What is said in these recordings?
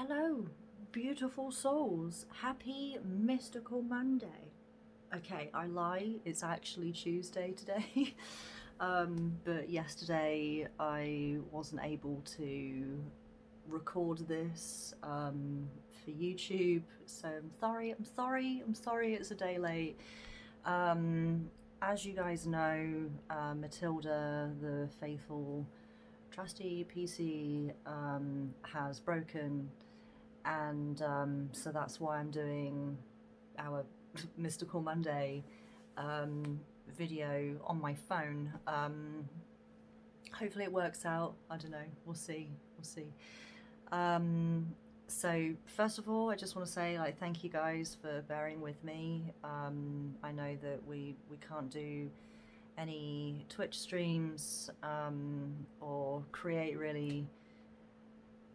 Hello, beautiful souls. Happy Mystical Monday. Okay, I lie, it's actually Tuesday today. But yesterday I wasn't able to record this for YouTube, so I'm sorry it's a day late. As you guys know, Matilda, the faithful trusty PC, has broken, and so that's why I'm doing our Mystical Monday video on my phone. Hopefully it works out. I don't know. We'll see. We'll see. So first of all, I just want to say, like, thank you guys for bearing with me. I know that we can't do any Twitch streams or create really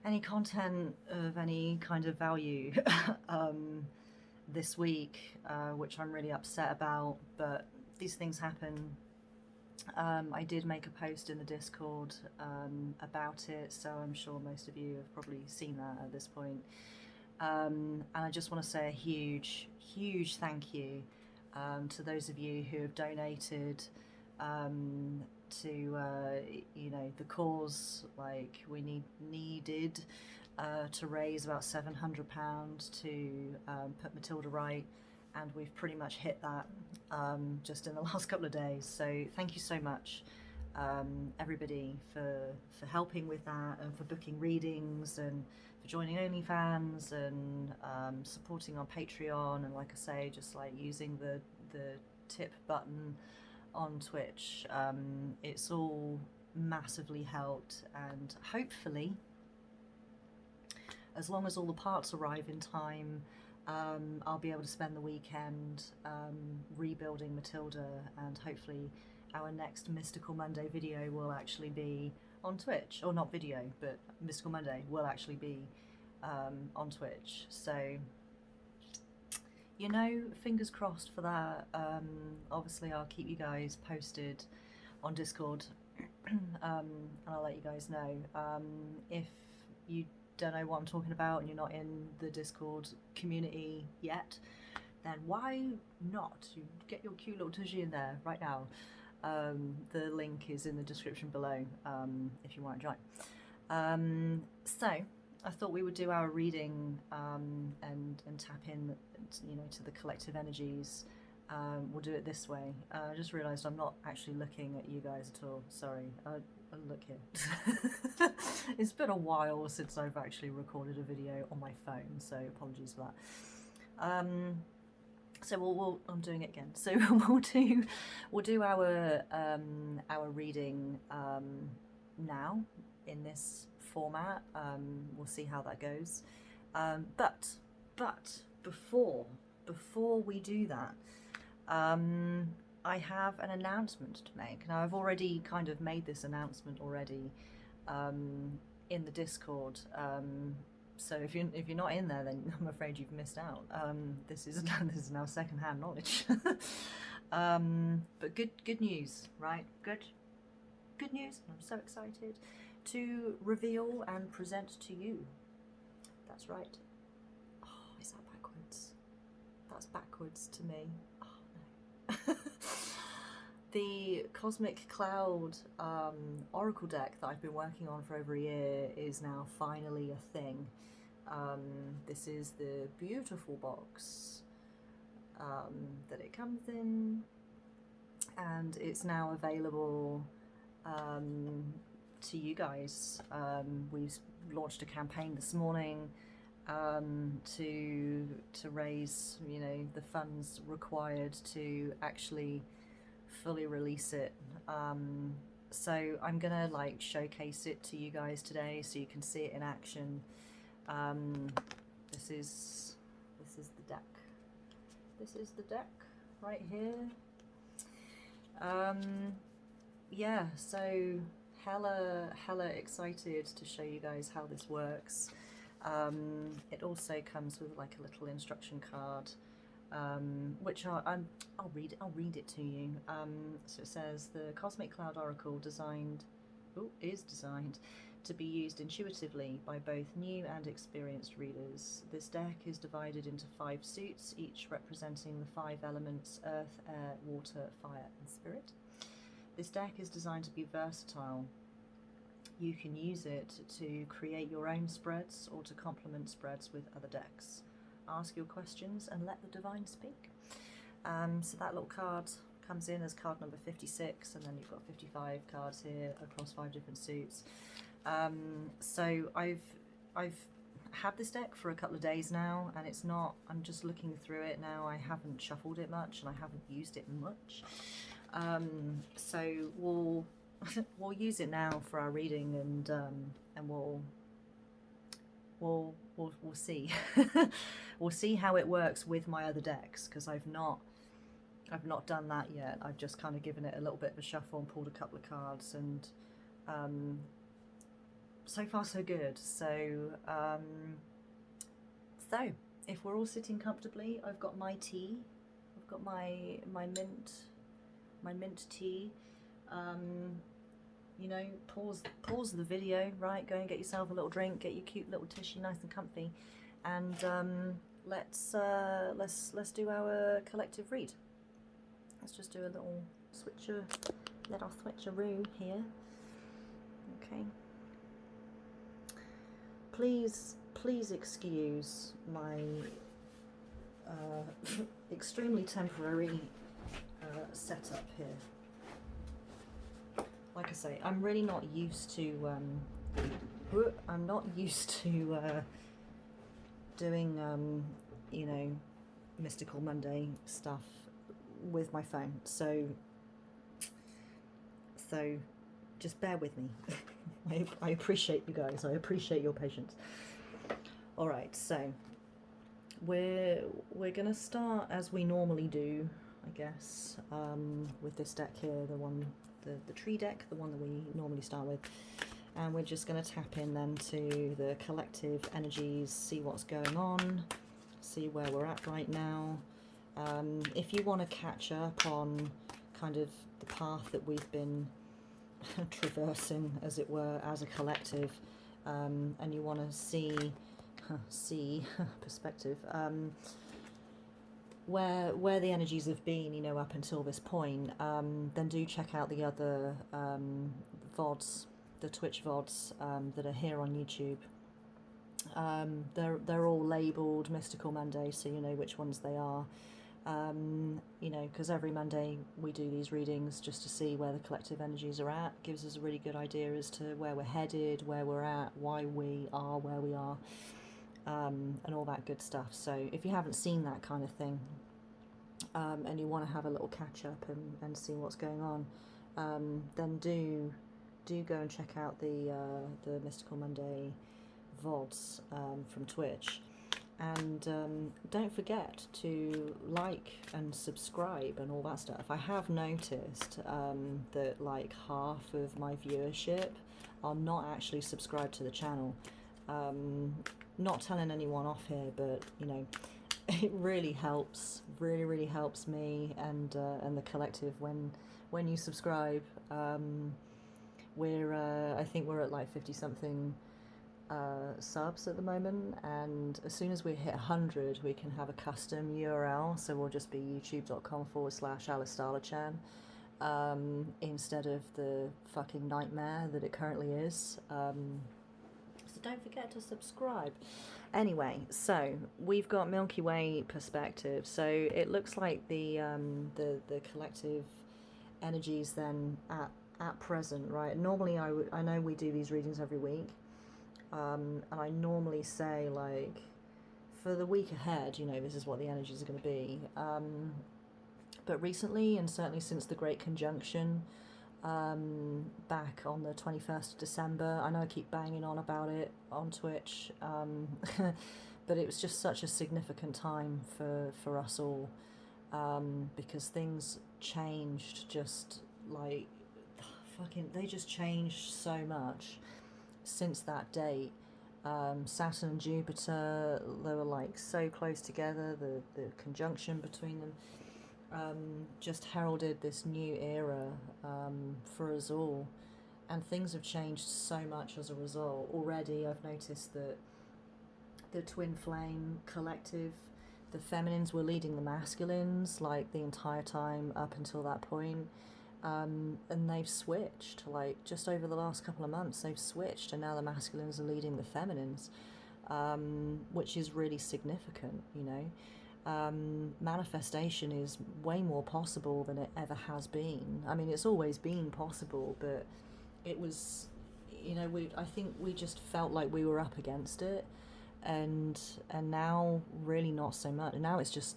any content of any kind of value this week, which I'm really upset about, but these things happen. I did make a post in the Discord about it, so I'm sure most of you have probably seen that at this point. And I just want to say a huge thank you to those of you who have donated to you know, the cause. Like, we needed to raise about £700 to put Matilda right, and we've pretty much hit that just in the last couple of days. So thank you so much, everybody, for helping with that, and for booking readings, and for joining OnlyFans, and supporting on Patreon, and, like I say, just like using the tip button on Twitch. It's all massively helped, and hopefully, as long as all the parts arrive in time, I'll be able to spend the weekend rebuilding Matilda, and hopefully our next Mystical Monday video will actually be on Twitch. Or not video, but Mystical Monday will actually be on Twitch. So, you know, fingers crossed for that. Obviously I'll keep you guys posted on Discord, and I'll let you guys know. If you don't know what I'm talking about and you're not in the Discord community yet, then why not? You get your cute little tushy in there right now. The link is in the description below if you want to join. So I thought we would do our reading and tap in, you know, to the collective energies. We'll do it this way. I just realised I'm not actually looking at you guys at all. Sorry. Look here. It's been a while since I've actually recorded a video on my phone, so apologies for that. So I'm doing it again. So we'll do our reading now in this format. We'll see how that goes. But before we do that, I have an announcement to make. Now, I've already kind of made this announcement already in the Discord. So if you're not in there, then I'm afraid you've missed out. This is now secondhand knowledge. But good news, right? Good news. I'm so excited to reveal and present to you. That's right. Oh, is that backwards? That's backwards to me. Oh no. The Cosmic Cloud Oracle deck that I've been working on for over a year is now finally a thing. This is the beautiful box that it comes in, and it's now available to you guys. We've launched a campaign this morning to raise, you know, the funds required to actually fully release it. So I'm gonna like showcase it to you guys today so you can see it in action. This is the deck. This is the deck right here. Yeah, so hella excited to show you guys how this works. It also comes with like a little instruction card, which I'll read it to you. So it says, the Cosmic Cloud Oracle is designed to be used intuitively by both new and experienced readers. This deck is divided into 5 suits, each representing the 5 elements: earth, air, water, fire and spirit. This deck is designed to be versatile. You can use it to create your own spreads or to complement spreads with other decks. Ask your questions and let the divine speak. So that little card comes in as card number 56, and then you've got 55 cards here across 5 different suits. So I've had this deck for a couple of days now, and it's not, I'm just looking through it now. I haven't shuffled it much and I haven't used it much. So we'll use it now for our reading, and we'll see. We'll see how it works with my other decks, because I've not done that yet. I've just kind of given it a little bit of a shuffle and pulled a couple of cards, and so far so good. So so if we're all sitting comfortably, I've got my tea. I've got my mint tea. You know, pause the video, right? Go and get yourself a little drink, get your cute little tushy nice and comfy, and let's do our collective read. Let's just do a little switcheroo here. Okay. Please excuse my extremely temporary setup here. Like I say, I'm really not used to doing you know, Mystical Monday stuff with my phone, so just bear with me. I appreciate you guys. I appreciate your patience. All right, so we're gonna start as we normally do, I guess, with this deck here, the tree deck, the one that we normally start with, and we're just going to tap in then to the collective energies, see what's going on, see where we're at right now. If you want to catch up on kind of the path that we've been traversing, as it were, as a collective, and you want to see perspective, where the energies have been, you know, up until this point, then do check out the other VODs, the Twitch VODs that are here on YouTube. They're all labelled Mystical Monday, so you know which ones they are. You know, because every Monday we do these readings just to see where the collective energies are at. Gives us a really good idea as to where we're headed, where we're at, why we are where we are, and all that good stuff. So if you haven't seen that kind of thing, and you want to have a little catch up and see what's going on, then do go and check out the Mystical Monday VODs from Twitch. And don't forget to like and subscribe and all that stuff. I have noticed that like half of my viewership are not actually subscribed to the channel. Not telling anyone off here, but you know, it really helps, really helps me and the collective when you subscribe. I think we're at like 50 something subs at the moment, and as soon as we hit 100 we can have a custom URL, so we'll just be youtube.com/AlistarlaChan instead of the fucking nightmare that it currently is. So don't forget to subscribe. Anyway, so we've got Milky Way perspective, so it looks like the collective energies then at present, right? Normally I know we do these readings every week. And I normally say, like, for the week ahead, you know, this is what the energies are going to be. But recently, and certainly since the Great Conjunction, back on the 21st of December, I know I keep banging on about it on Twitch, but it was just such a significant time for us all, because things changed, just like, they just changed so much since that date. Saturn and Jupiter, they were like so close together, the conjunction between them just heralded this new era for us all, and things have changed so much as a result. Already I've noticed that the twin flame collective, the feminines were leading the masculines like the entire time up until that point. And they've switched, like just over the last couple of months, they've switched, and now the masculines are leading the feminines, which is really significant, you know. Manifestation is way more possible than it ever has been. I mean, it's always been possible, but it was, you know, I think we just felt like we were up against it, and now really not so much. Now it's just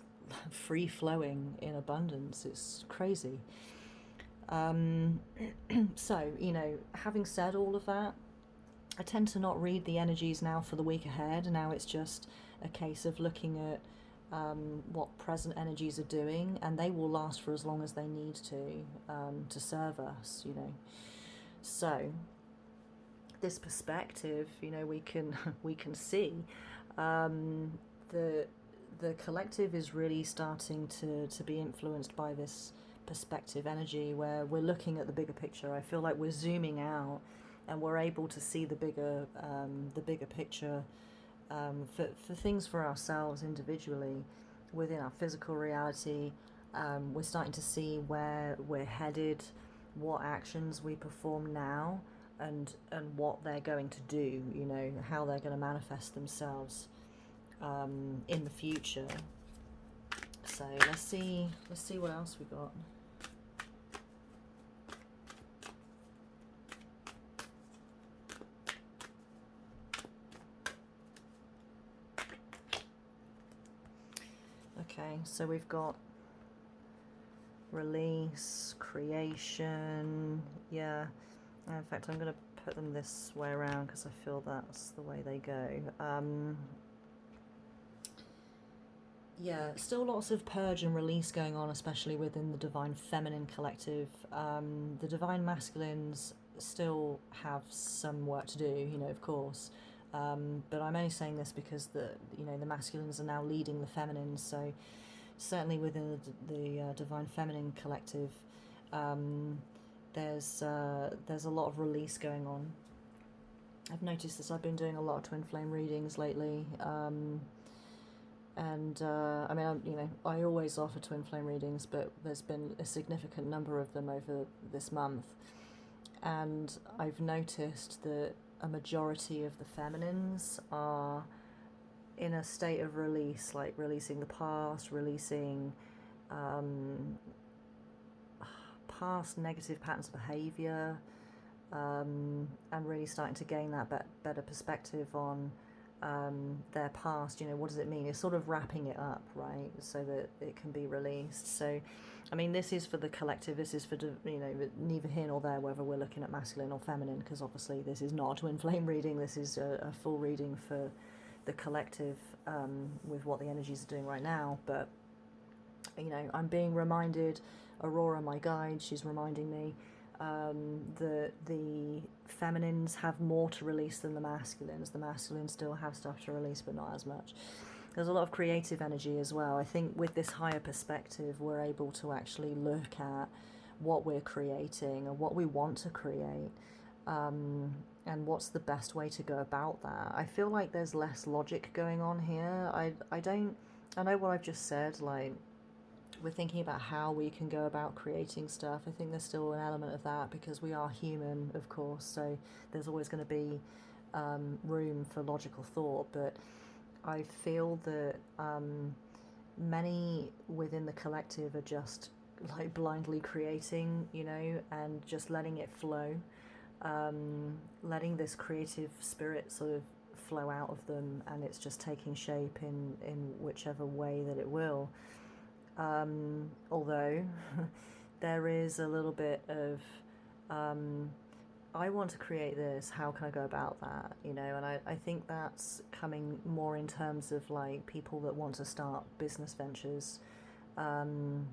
free flowing in abundance. It's crazy. Um, so, you know, having said all of that, I tend to not read the energies now for the week ahead. Now it's just a case of looking at what present energies are doing, and they will last for as long as they need to serve us, you know. So, this perspective, you know, we can we can see um, the the collective is really starting to be influenced by this perspective energy where we're looking at the bigger picture. I feel like we're zooming out and we're able to see the bigger picture for things for ourselves individually within our physical reality. We're starting to see where we're headed, what actions we perform now, and what they're going to do. You know, how they're going to manifest themselves in the future. So let's see what else we got. Okay, so we've got release, creation, yeah. In fact, I'm going to put them this way around because I feel that's the way they go. Yeah, still lots of purge and release going on, especially within the divine feminine collective. The divine masculines still have some work to do, you know, of course. But I'm only saying this because the masculines are now leading the feminines. So certainly within the divine feminine collective, there's a lot of release going on. I've noticed this. I've been doing a lot of twin flame readings lately. And I mean, I always offer twin flame readings, but there's been a significant number of them over this month, and I've noticed that a majority of the feminines are in a state of release, like releasing the past, releasing past negative patterns of behavior, and really starting to gain that better perspective on their past. You know, what does it mean? It's sort of wrapping it up, right, so that it can be released. So, I mean, this is for the collective. This is for, neither here nor there whether we're looking at masculine or feminine, because obviously this is not a twin flame reading. This is a full reading for the collective with what the energies are doing right now. But, you know, I'm being reminded, Aurora, my guide, she's reminding me that the feminines have more to release than the masculines. The masculines still have stuff to release, but not as much. There's a lot of creative energy as well. I think with this higher perspective, we're able to actually look at what we're creating and what we want to create, and what's the best way to go about that. I feel like there's less logic going on here. I know what I've just said, like, we're thinking about how we can go about creating stuff. I think there's still an element of that because we are human, of course, so there's always going to be room for logical thought. But I feel that many within the collective are just like blindly creating, you know, and just letting it flow, letting this creative spirit sort of flow out of them, and it's just taking shape in whichever way that it will. Although there is a little bit of, I want to create this, how can I go about that, you know, and I think that's coming more in terms of like people that want to start business ventures, in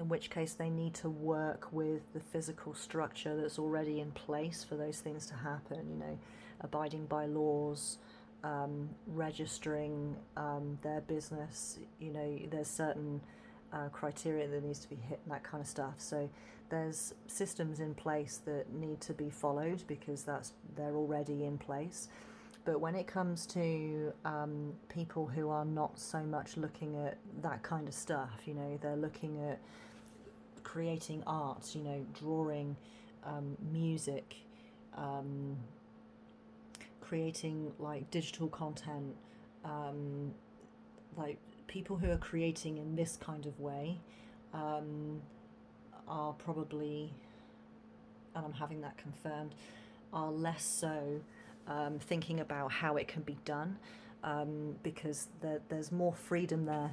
which case they need to work with the physical structure that's already in place for those things to happen, you know, abiding by laws, registering their business, you know, there's certain criteria that needs to be hit and that kind of stuff. So there's systems in place that need to be followed because they're already in place. But when it comes to people who are not so much looking at that kind of stuff, they're looking at creating art, drawing, music, creating like digital content, like people who are creating in this kind of way are probably, and I'm having that confirmed, are less so thinking about how it can be done, because there's more freedom there.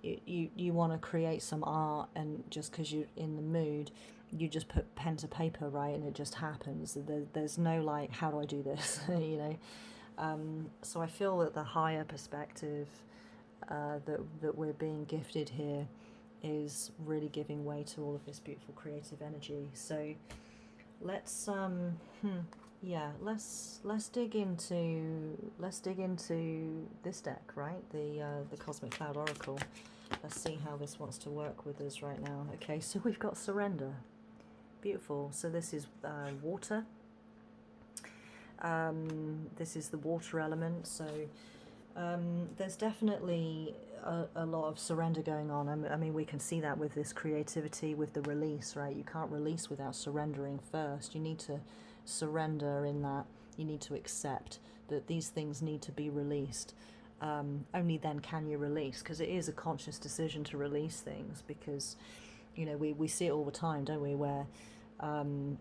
You want to create some art, and just because you're in the mood, you just put pen to paper, right, and it just happens. There's no like, how do I do this? So I feel that the higher perspective that we're being gifted here is really giving way to all of this beautiful creative energy. So let's let's dig into this deck, right? The Cosmic Cloud Oracle. Let's see how this wants to work with us right now. Okay, so we've got surrender. Beautiful. So this is water. This is the water element. So there's definitely a lot of surrender going on. I mean, we can see that with this creativity, with the release, right? You can't release without surrendering first. You need to surrender in that. You need to accept that these things need to be released. Only then can you release, because it is a conscious decision to release things, because we see it all the time, don't we, where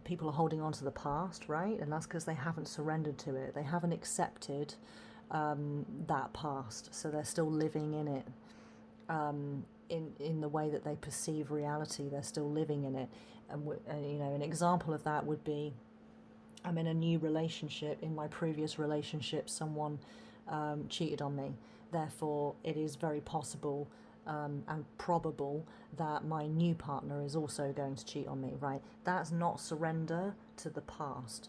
people are holding on to the past, right? And that's because they haven't surrendered to it. They haven't accepted that past, so they're still living in it, in the way that they perceive reality. They're still living in it. And an example of that would be, I'm in a new relationship. In my previous relationship, someone cheated on me. Therefore, it is very possible and probable that my new partner is also going to cheat on me, right? That's not surrender to the past.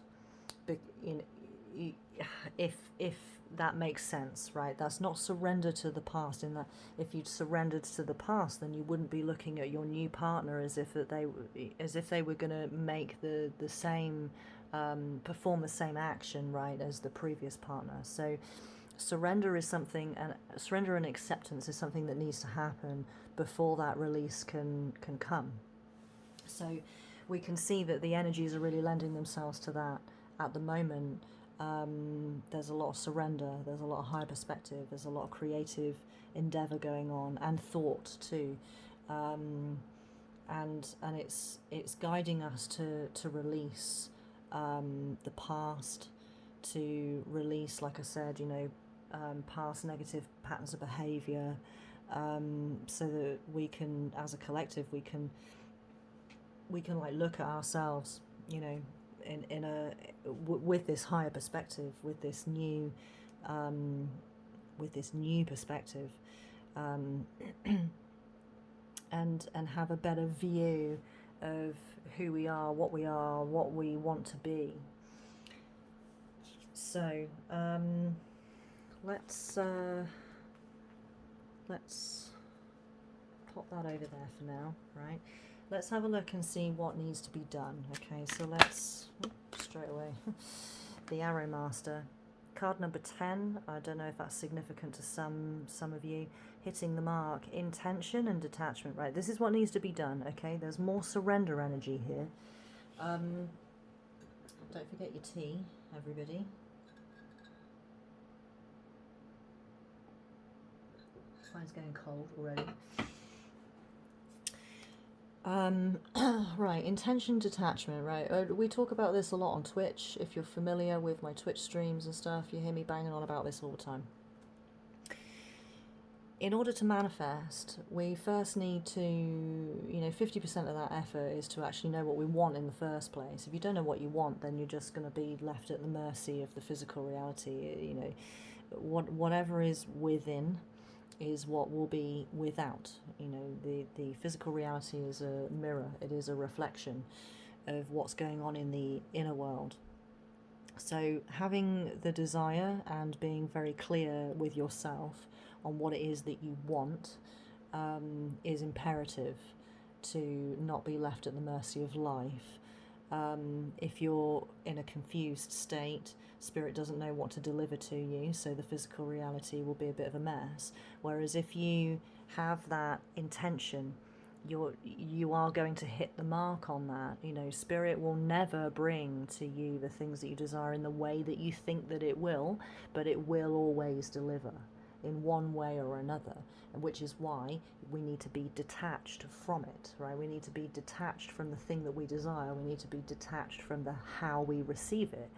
If that makes sense, right? That's not surrender to the past. In that, if you'd surrendered to the past, then you wouldn't be looking at your new partner as if they were going to make the same perform the same action, right, as the previous partner. So surrender is something, and surrender and acceptance is something that needs to happen before that release can come. So we can see that the energies are really lending themselves to that at the moment. There's a lot of surrender, there's a lot of higher perspective, there's a lot of creative endeavor going on, and thought too, and it's guiding us to release the past, to release, like I said, past negative patterns of behavior, so that we can, as a collective, we can like look at ourselves, with this higher perspective, with this new perspective, and have a better view of who we are, what we want to be. So let's pop that over there for now, right? Let's have a look and see what needs to be done. Okay, so let's straight away the Arrow Master, card number 10. I don't know if that's significant to some of you. Hitting the mark, intention and detachment, right? This is what needs to be done. Okay, there's more surrender energy here. Don't forget your tea, everybody. Mine's getting cold already. Right, intention, detachment, right? We talk about this a lot on Twitch. If you're familiar with my Twitch streams and stuff, you hear me banging on about this all the time. In order to manifest, we first need to, 50% of that effort is to actually know what we want in the first place. If you don't know what you want, then you're just going to be left at the mercy of the physical reality. Whatever is within is what will be without. The physical reality is a mirror. It is a reflection of what's going on in the inner world. So having the desire and being very clear with yourself on what it is that you want is imperative to not be left at the mercy of life. If you're in a confused state, spirit doesn't know what to deliver to you, so the physical reality will be a bit of a mess. Whereas if you have that intention, you are going to hit the mark on that. You know, spirit will never bring to you the things that you desire in the way that you think that it will, but it will always deliver in one way or another, and which is why we need to be detached from it, right? We need to be detached from the thing that we desire. We need to be detached from the how we receive it,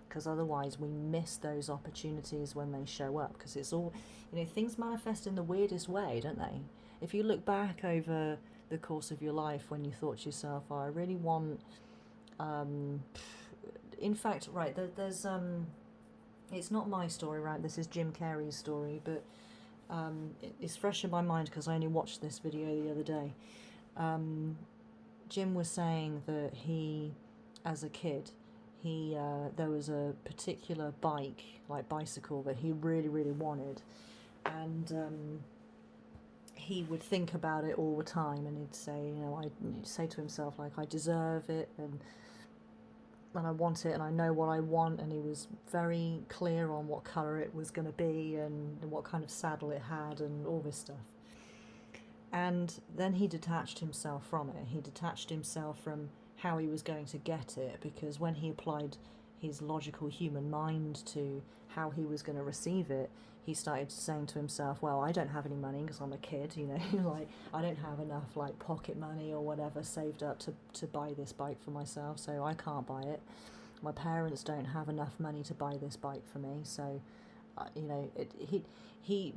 because otherwise we miss those opportunities when they show up, because it's all, you know, things manifest in the weirdest way, don't they? If you look back over the course of your life when you thought to yourself, oh, I really want, in fact, right, there's it's not my story, right? This is Jim Carrey's story, but it's fresh in my mind because I only watched this video the other day. Jim was saying that he, as a kid, there was a particular bicycle that he really, really wanted, and he would think about it all the time, and he'd say, you know, I'd say to himself, like, I deserve it, and I want it, and I know what I want. And he was very clear on what colour it was going to be and what kind of saddle it had and all this stuff. And then he detached himself from it. He detached himself from how he was going to get it, because when he applied his logical human mind to how he was going to receive it, he started saying to himself, well, I don't have any money because I'm a kid, you know, like, I don't have enough, like, pocket money or whatever saved up to buy this bike for myself, so I can't buy it. My parents don't have enough money to buy this bike for me, so, you know,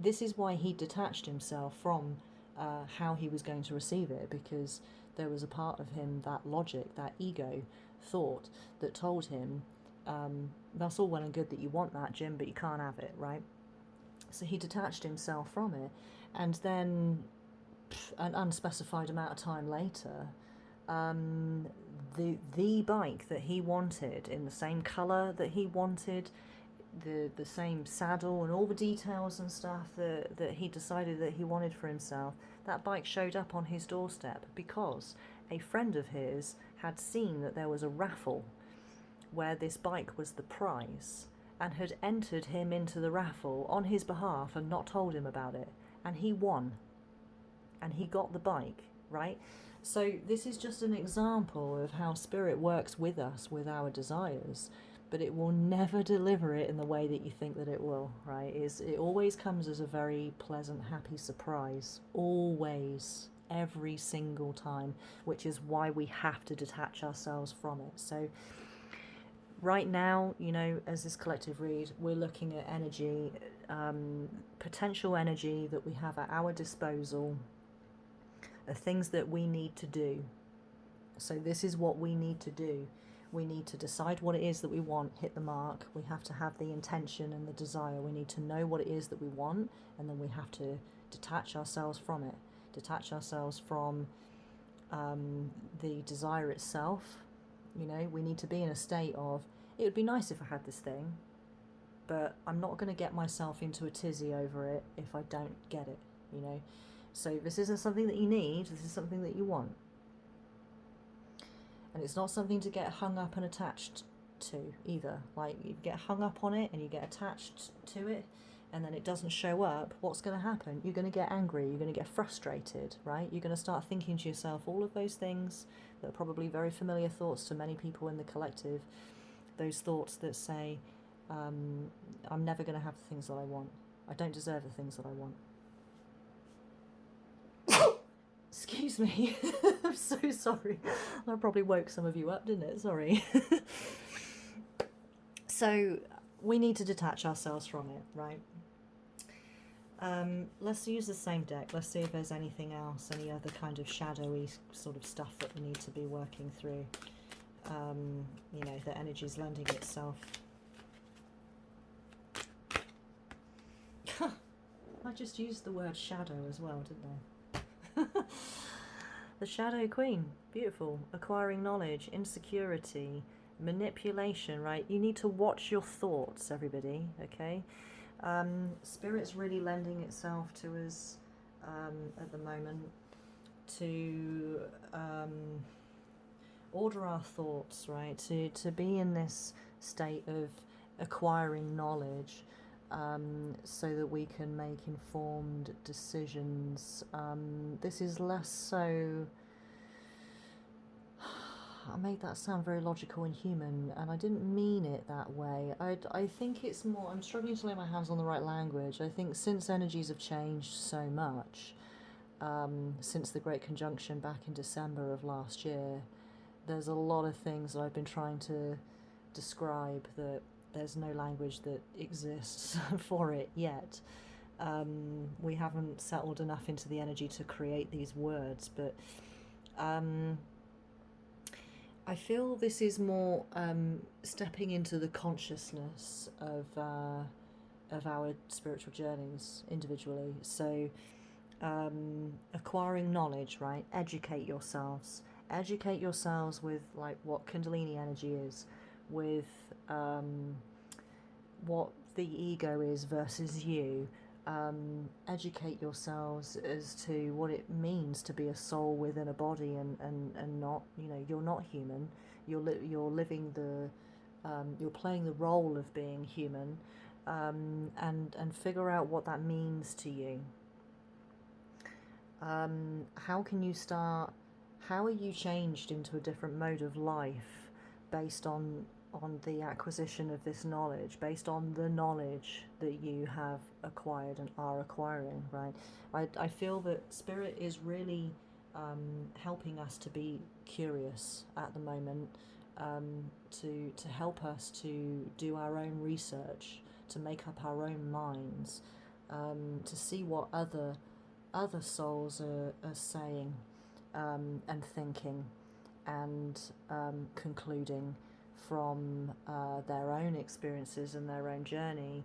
this is why he detached himself from how he was going to receive it, because there was a part of him, that logic, that ego thought, that told him, that's all well and good that you want that, Jim, but you can't have it, right? So he detached himself from it, and then an unspecified amount of time later, the bike that he wanted, in the same colour that he wanted, the same saddle and all the details and stuff that he decided that he wanted for himself, that bike showed up on his doorstep because a friend of his had seen that there was a raffle where this bike was the prize, and had entered him into the raffle on his behalf and not told him about it. And he won. And he got the bike, right? So this is just an example of how spirit works with us, with our desires, but it will never deliver it in the way that you think that it will, right? It always comes as a very pleasant, happy surprise. Always. Every single time. Which is why we have to detach ourselves from it. So right now, you know, as this collective read, we're looking at energy, potential energy that we have at our disposal, things that we need to do. So this is what we need to do. We need to decide what it is that we want, hit the mark. We have to have the intention and the desire. We need to know what it is that we want, and then we have to detach ourselves from it. Detach ourselves from the desire itself. You know, we need to be in a state of, it would be nice if I had this thing, but I'm not going to get myself into a tizzy over it if I don't get it, you know. So this isn't something that you need, this is something that you want. And it's not something to get hung up and attached to either. Like, you get hung up on it and you get attached to it, and then it doesn't show up, what's going to happen? You're going to get angry, you're going to get frustrated, right? You're going to start thinking to yourself all of those things that are probably very familiar thoughts to many people in the collective. Those thoughts that say, I'm never going to have the things that I want. I don't deserve the things that I want. Excuse me. I'm so sorry. That probably woke some of you up, didn't it? Sorry. So we need to detach ourselves from it, right? Let's use the same deck. Let's see if there's anything else, any other kind of shadowy sort of stuff that we need to be working through. You know, the energy's lending itself. I just used the word shadow as well, didn't I? The Shadow Queen, beautiful. Acquiring knowledge, insecurity, manipulation, right? You need to watch your thoughts, everybody, okay? Spirit's really lending itself to us at the moment to order our thoughts, right? To be in this state of acquiring knowledge, so that we can make informed decisions. This is less so. I made that sound very logical and human, and I didn't mean it that way. I think it's more. I'm struggling to lay my hands on the right language. I think since energies have changed so much, since the Great Conjunction back in December of last year, there's a lot of things that I've been trying to describe that there's no language that exists for it yet. We haven't settled enough into the energy to create these words, but I feel this is more stepping into the consciousness of our spiritual journeys individually. So acquiring knowledge, right? Educate yourselves. Educate yourselves with like what Kundalini energy is, with what the ego is versus you. Educate yourselves as to what it means to be a soul within a body, and not, you're not human. You're living you're playing the role of being human, and figure out what that means to you. How can you start? How are you changed into a different mode of life based on the acquisition of this knowledge, based on the knowledge that you have acquired and are acquiring, right? I feel that Spirit is really helping us to be curious at the moment, to help us to do our own research, to make up our own minds, to see what other souls are saying, and thinking, and concluding from their own experiences and their own journey,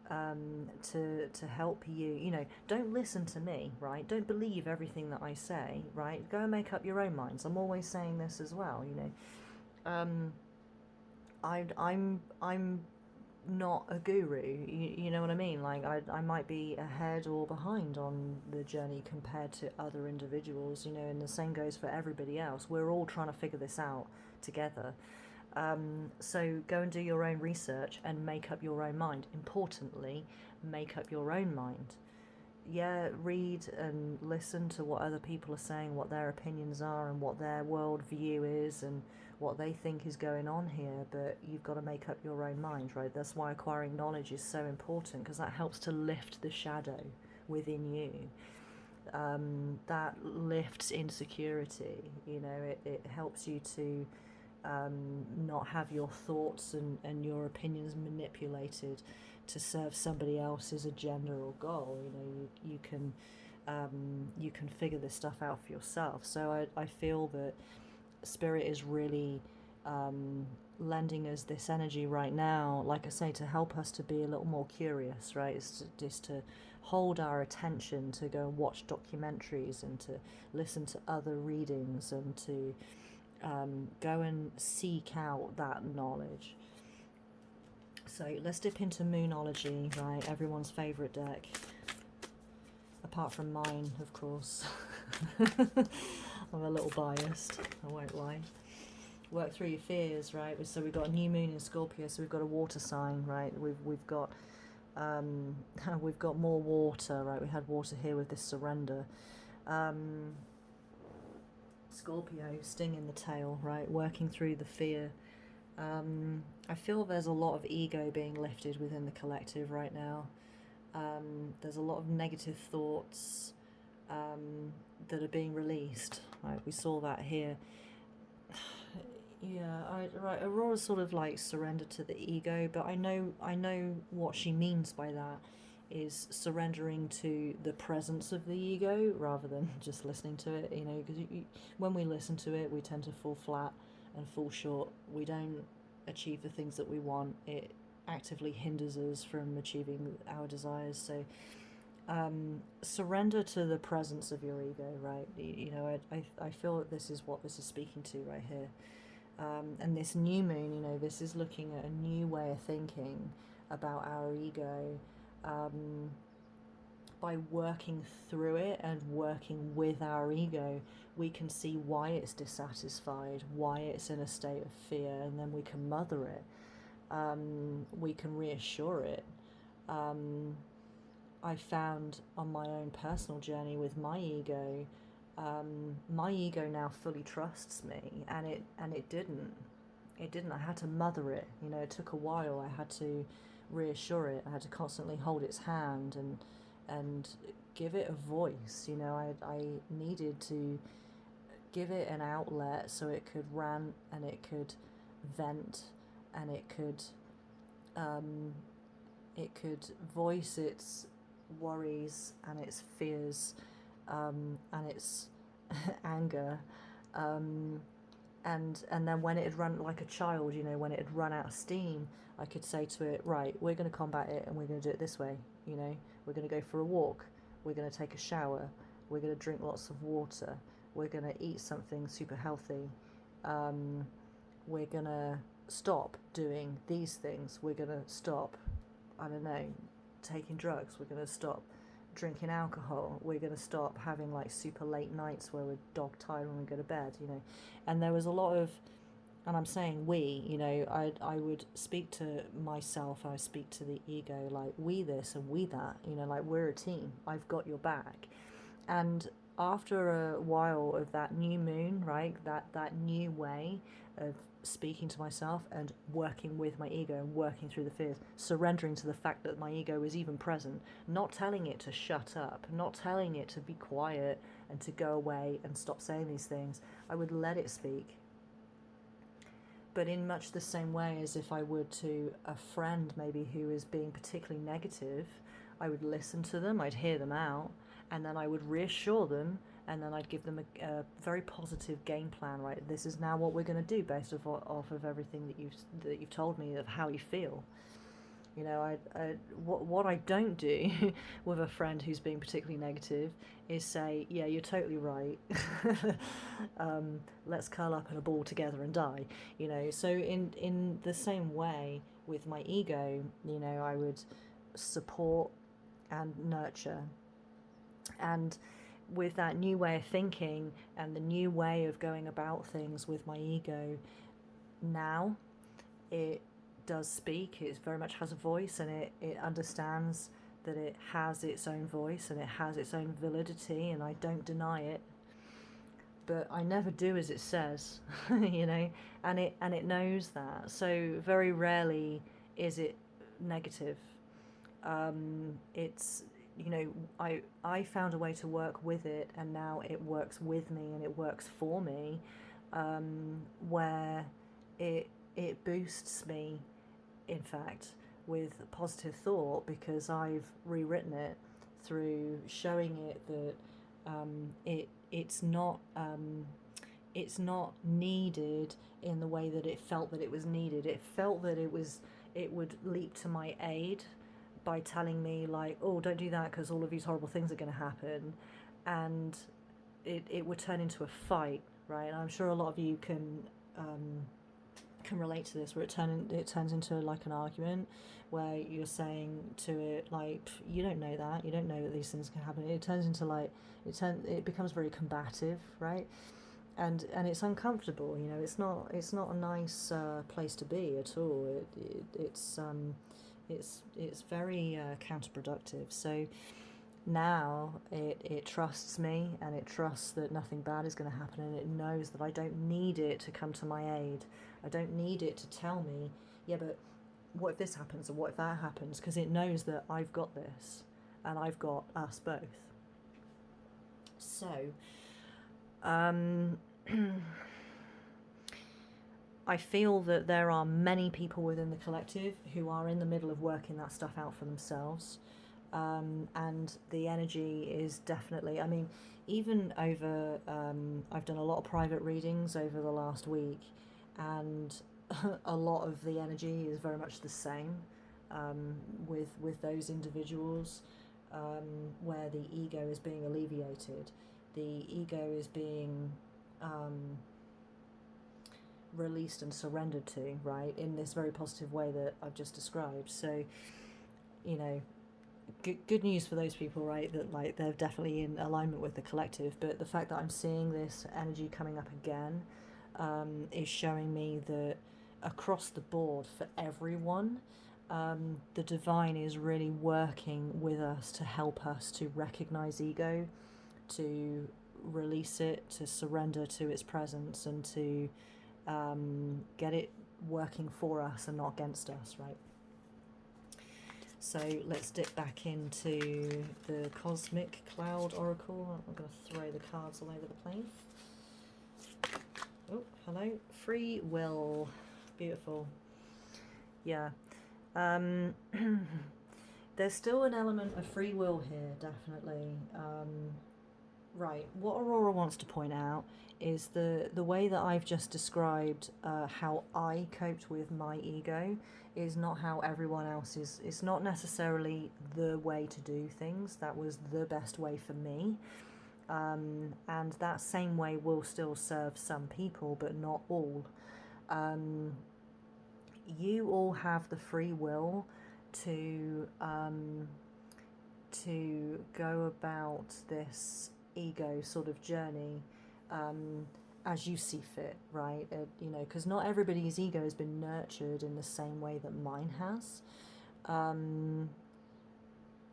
to help you. Don't listen to me, right? Don't believe everything that I say, right? Go and make up your own minds. I'm always saying this as well. I'm not a guru, you know what I mean? Like, I might be ahead or behind on the journey compared to other individuals, and the same goes for everybody else. We're all trying to figure this out together. So go and do your own research and make up your own mind. Importantly, make up your own mind. Yeah, read and listen to what other people are saying, what their opinions are, and what their world view is, and what they think is going on here, but you've got to make up your own mind, right? That's why acquiring knowledge is so important, because that helps to lift the shadow within you. That lifts insecurity, it helps you to not have your thoughts and your opinions manipulated to serve somebody else's agenda or goal. You can figure this stuff out for yourself. So I feel that Spirit is really lending us this energy right now, like I say, to help us to be a little more curious, right? It's just to hold our attention, to go and watch documentaries, and to listen to other readings, and to go and seek out that knowledge. So let's dip into Moonology, right? Everyone's favourite deck, apart from mine, of course. I'm a little biased, I won't lie. Work through your fears, right? So we've got a new moon in Scorpio, so we've got a water sign, right? We've got we've got more water, right? We had water here with this surrender. Scorpio, sting in the tail, right? Working through the fear. I feel there's a lot of ego being lifted within the collective right now. There's a lot of negative thoughts that are being released, right? We saw that here. Yeah, right. Aurora's sort of like surrendered to the ego, but I know what she means by that is surrendering to the presence of the ego rather than just listening to it. Because when we listen to it, we tend to fall flat and fall short. We don't achieve the things that we want. It actively hinders us from achieving our desires. So surrender to the presence of your ego, right? I feel that this is what this is speaking to right here. And this new moon, this is looking at a new way of thinking about our ego, by working through it and working with our ego, we can see why it's dissatisfied, why it's in a state of fear, and then we can mother it. We can reassure it. I found on my own personal journey with my ego now fully trusts me, and it didn't. It didn't. I had to mother it. You know, it took a while. I had to reassure it. I had to constantly hold its hand and give it a voice. You know, I needed to give it an outlet so it could rant and it could vent and it could voice its worries and its fears and its anger. And then when it had run like a child, you know, when it had run out of steam, I could say to it, right, we're going to combat it and we're going to do it this way, you know, we're going to go for a walk, we're going to take a shower, we're going to drink lots of water, we're going to eat something super healthy, we're going to stop doing these things, we're going to stop, I don't know, taking drugs, we're going to stop drinking alcohol, we're going to stop having like super late nights where we're dog tired when we go to bed, you know. And there was a lot of, and I'm saying we, you know, I would speak to myself, I speak to the ego, like we this and we that, you know, like we're a team, I've got your back. And after a while of that new moon, right, that new way of speaking to myself and working with my ego and working through the fears, surrendering to the fact that my ego is even present, not telling it to shut up, not telling it to be quiet and to go away and stop saying these things. I would let it speak. But in much the same way as if I would to a friend maybe who is being particularly negative, I would listen to them, I'd hear them out, and then I would reassure them, and then I'd give them a very positive game plan, right? This is now what we're going to do based off of everything that you've told me of how you feel. You know, what I don't do with a friend who's being particularly negative is say, yeah, you're totally right. Let's curl up in a ball together and die. You know, so in the same way with my ego, you know, I would support and nurture. And with that new way of thinking and the new way of going about things with my ego, now it does speak, it very much has a voice, and it understands that it has its own voice and it has its own validity, and I don't deny it, but I never do as it says, you know, and it knows that. So very rarely is it negative. It's, you know, I found a way to work with it, and now it works with me and it works for me, where it boosts me, in fact, with positive thought, because I've rewritten it through showing it that it's not needed in the way that it felt that it was needed. It felt that it would leap to my aid by telling me like, oh, don't do that because all of these horrible things are going to happen, and it would turn into a fight, right? And I'm sure a lot of you can relate to this, where it turns into like an argument where you're saying to it like, you don't know that, you don't know that these things can happen. It turns into like it becomes very combative, right? And it's uncomfortable, you know. It's not a nice place to be at all. It's very counterproductive. So now it trusts me, and it trusts that nothing bad is going to happen, and it knows that I don't need it to come to my aid. I don't need it to tell me, yeah, but what if this happens and what if that happens? Because it knows that I've got this, and I've got us both. So I feel that there are many people within the collective who are in the middle of working that stuff out for themselves. And the energy is definitely, I mean, even over, I've done a lot of private readings over the last week, and a lot of the energy is very much the same with those individuals, where the ego is being alleviated, the ego is being released and surrendered to, right, in this very positive way that I've just described. So, you know, good news for those people, right? That like they're definitely in alignment with the collective. But the fact that I'm seeing this energy coming up again is showing me that across the board for everyone, the divine is really working with us to help us to recognize ego, to release it, to surrender to its presence, and to get it working for us and not against us, right? So let's dip back into the Cosmic Cloud Oracle. I'm going to throw the cards all over the place. Oh, hello. Free will. Beautiful. Yeah. There's still an element of free will here, definitely. Right. What Aurora wants to point out is the way that I've just described how I coped with my ego is not how everyone else is. It's not necessarily the way to do things. That was the best way for me. And that same way will still serve some people, but not all. You all have the free will to go about this ego sort of journey as you see fit, right? You know, because not everybody's ego has been nurtured in the same way that mine has.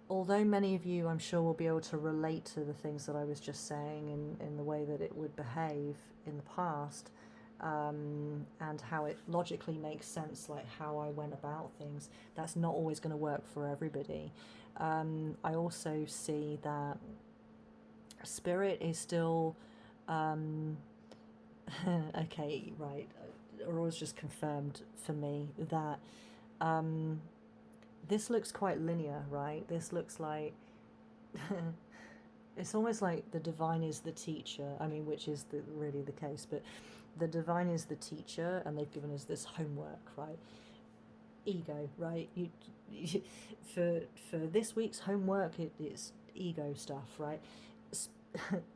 Although many of you, I'm sure, will be able to relate to the things that I was just saying in the way that it would behave in the past, and how it logically makes sense, like how I went about things. That's not always going to work for everybody. I also see that Spirit is still okay, right. Aurora's just confirmed for me that this looks quite linear, right? This looks like it's almost like the divine is the teacher. I mean, which is really the case, but the divine is the teacher, and they've given us this homework, right? Ego, right? For this week's homework, it's ego stuff, right?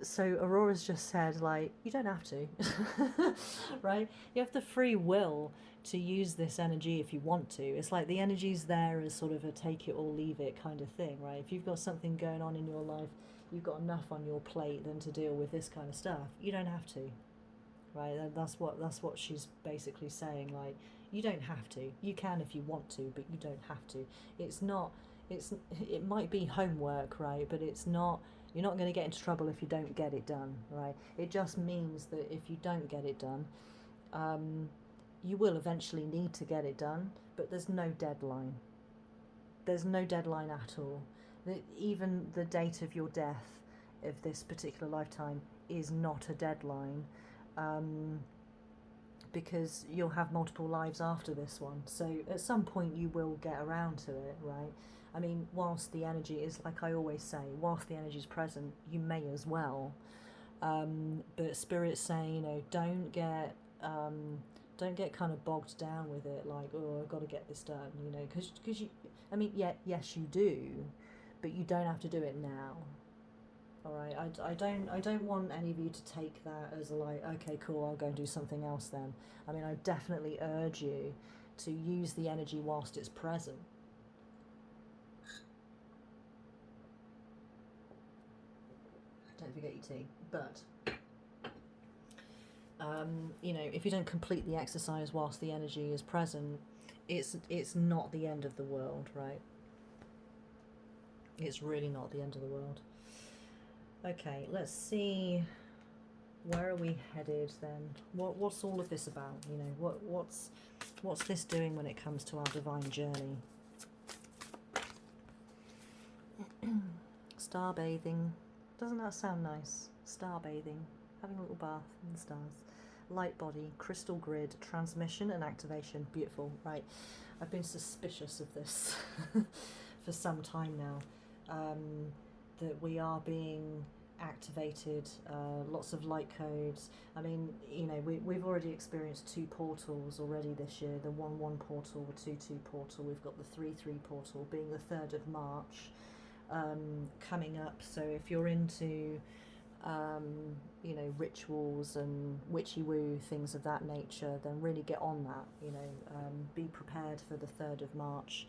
So Aurora's just said, like, you don't have to, right? You have the free will to use this energy if you want to. It's like the energy's there as sort of a take it or leave it kind of thing, right? If you've got something going on in your life, you've got enough on your plate then to deal with this kind of stuff. You don't have to, right? That's what she's basically saying. Like, you don't have to. You can if you want to, but you don't have to. It might be homework, right? But it's not. You're not going to get into trouble if you don't get it done, right? It just means that if you don't get it done, you will eventually need to get it done, but there's no deadline. There's no deadline at all. Even the date of your death of this particular lifetime is not a deadline, because you'll have multiple lives after this one. So at some point you will get around to it, right? I mean, whilst the energy is, like I always say, whilst the energy is present, you may as well. But Spirit's saying, you know, don't get kind of bogged down with it, like, oh, I've got to get this done, you know, because you, I mean, yeah, yes, you do, but you don't have to do it now. All right, I don't want any of you to take that as like, okay, cool, I'll go and do something else then. I mean, I definitely urge you to use the energy whilst it's present. Don't forget your tea. But you know, if you don't complete the exercise whilst the energy is present, it's not the end of the world, right? It's really not the end of the world. Okay, let's see. Where are we headed then? What's all of this about? You know, what's this doing when it comes to our divine journey? Star bathing. Doesn't that sound nice? Star bathing. Having a little bath in the stars. Light body, crystal grid, transmission and activation. Beautiful, right? I've been suspicious of this for some time now. That we are being activated, lots of light codes. I mean, you know, we've already experienced 2 portals already this year, the 1-1 portal, the 2-2 portal. We've got the 3-3 portal being the 3rd of March coming up. So if you're into you know, rituals and witchy woo, things of that nature, then really get on that, you know. Be prepared for the 3rd of March.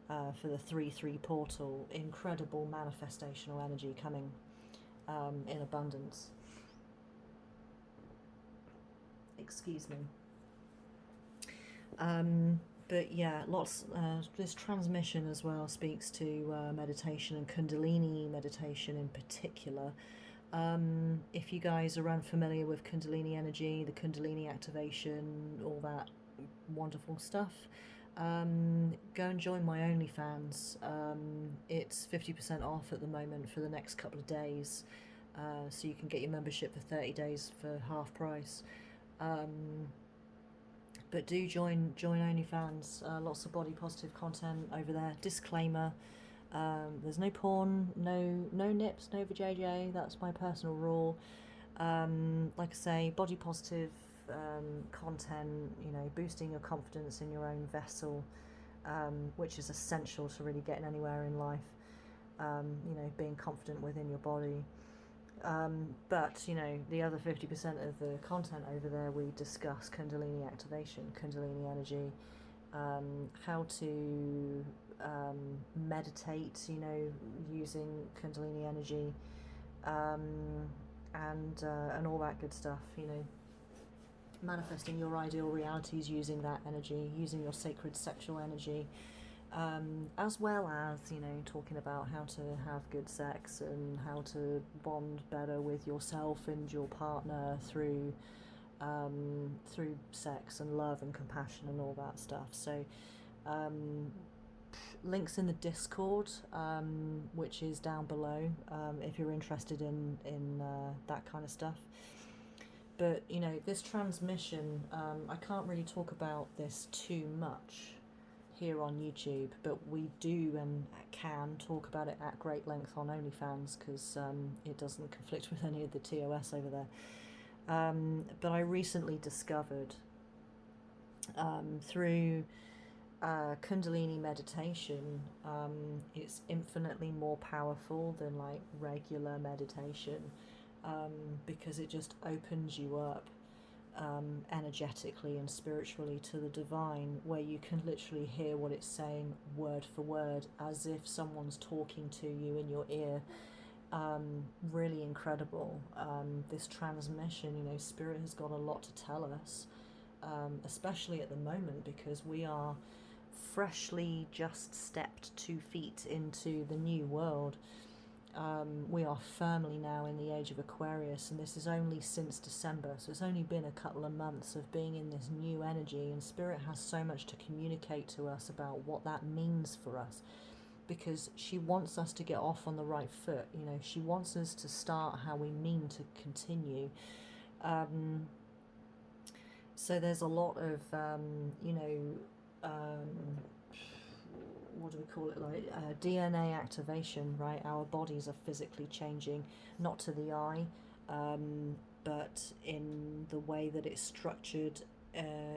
for the 3/3 portal. Incredible manifestational energy coming in abundance. Excuse me. But yeah, lots. This transmission as well speaks to meditation and Kundalini meditation in particular. If you guys are unfamiliar with Kundalini energy, the Kundalini activation, all that wonderful stuff, go and join my OnlyFans. It's 50% off at the moment for the next couple of days, so you can get your membership for 30 days for half price. But do join OnlyFans. Lots of body positive content over there. Disclaimer: there's no porn, no nips, no vajayjay. That's my personal rule. Like I say, body positive content. You know, boosting your confidence in your own vessel, which is essential to really getting anywhere in life. You know, being confident within your body. But you know, the other 50% of the content over there, we discuss Kundalini activation, Kundalini energy, how to meditate, you know, using Kundalini energy, and all that good stuff. You know, manifesting your ideal realities using that energy, using your sacred sexual energy. As well as, you know, talking about how to have good sex and how to bond better with yourself and your partner through sex and love and compassion and all that stuff. So links in the Discord, which is down below, if you're interested in that kind of stuff. But you know, this transmission, I can't really talk about this too much here on YouTube, but we do and can talk about it at great length on OnlyFans, because it doesn't conflict with any of the TOS over there. But I recently discovered through Kundalini meditation, it's infinitely more powerful than like regular meditation, because it just opens you up energetically and spiritually to the divine, where you can literally hear what it's saying word for word, as if someone's talking to you in your ear. Really incredible. This transmission, you know, Spirit has got a lot to tell us, especially at the moment, because we are freshly just stepped 2 feet into the new world. We are firmly now in the age of Aquarius, and this is only since December, so it's only been a couple of months of being in this new energy, and Spirit has so much to communicate to us about what that means for us, because she wants us to get off on the right foot. You know, she wants us to start how we mean to continue. So there's a lot of you know, what do we call it, like DNA activation, right? Our bodies are physically changing, not to the eye, but in the way that it's structured,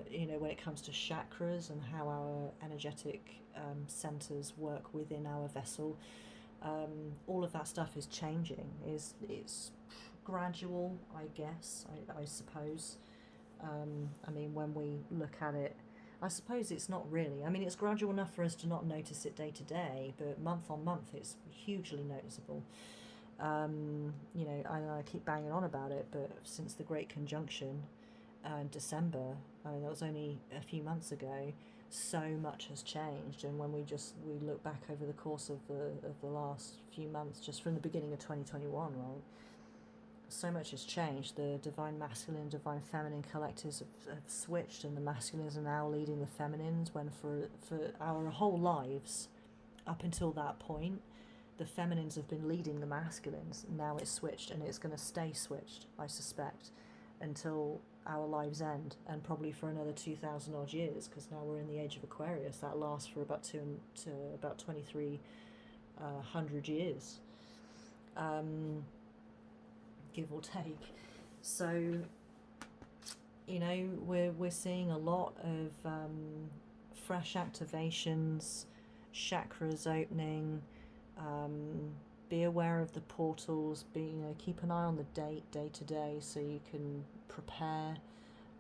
you know, when it comes to chakras and how our energetic centers work within our vessel. All of that stuff is changing. It's gradual, I guess, I suppose. I mean, when we look at it, I suppose it's not really. I mean, it's gradual enough for us to not notice it day to day, but month on month, it's hugely noticeable. You know, I keep banging on about it, but since the Great Conjunction in December, I mean, that was only a few months ago, so much has changed. And when we look back over the course of the last few months, just from the beginning of 2021, right? So much has changed. The divine masculine, divine feminine collectives have switched, and the masculines are now leading the feminines, when for our whole lives, up until that point, the feminines have been leading the masculines. Now it's switched, and it's going to stay switched, I suspect, until our lives end, and probably for another 2,000 odd years, because now we're in the age of Aquarius. That lasts for about 2,300 years. Give or take. So, you know, we're seeing a lot of fresh activations, chakras opening. Be aware of the portals. You know, keep an eye on the day to day, so you can prepare.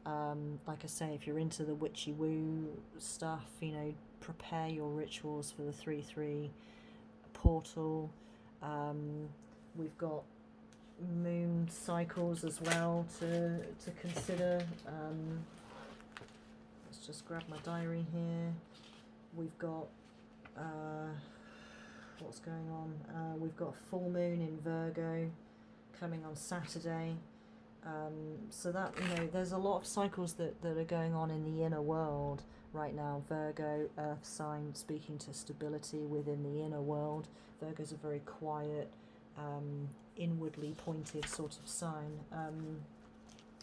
Like I say, if you're into the witchy woo stuff, you know, prepare your rituals for the 3-3 portal. We've got moon cycles as well to consider. Let's just grab my diary here. We've got what's going on? We've got full moon in Virgo coming on Saturday. So that, you know, there's a lot of cycles that are going on in the inner world right now. Virgo, earth sign, speaking to stability within the inner world. Virgo's a very quiet, inwardly pointed sort of sign,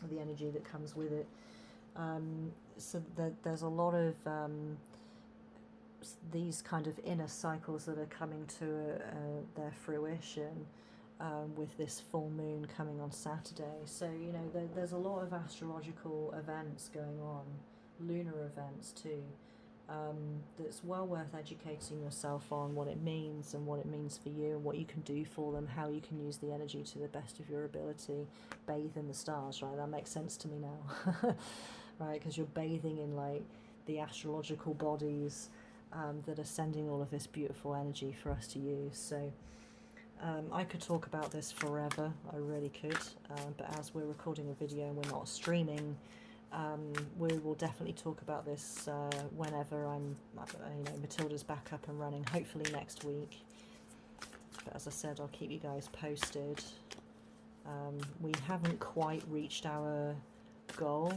the energy that comes with it. So there's a lot of these kind of inner cycles that are coming to their fruition with this full moon coming on Saturday. So, you know, there's a lot of astrological events going on, lunar events too, that's well worth educating yourself on what it means and what it means for you and what you can do for them, how you can use the energy to the best of your ability. Bathe in the stars, right? That makes sense to me now. Right, because you're bathing in like the astrological bodies that are sending all of this beautiful energy for us to use. So I could talk about this forever, I really could, but as we're recording a video and we're not streaming, we will definitely talk about this whenever Matilda's back up and running, hopefully next week. But as I said, I'll keep you guys posted. We haven't quite reached our goal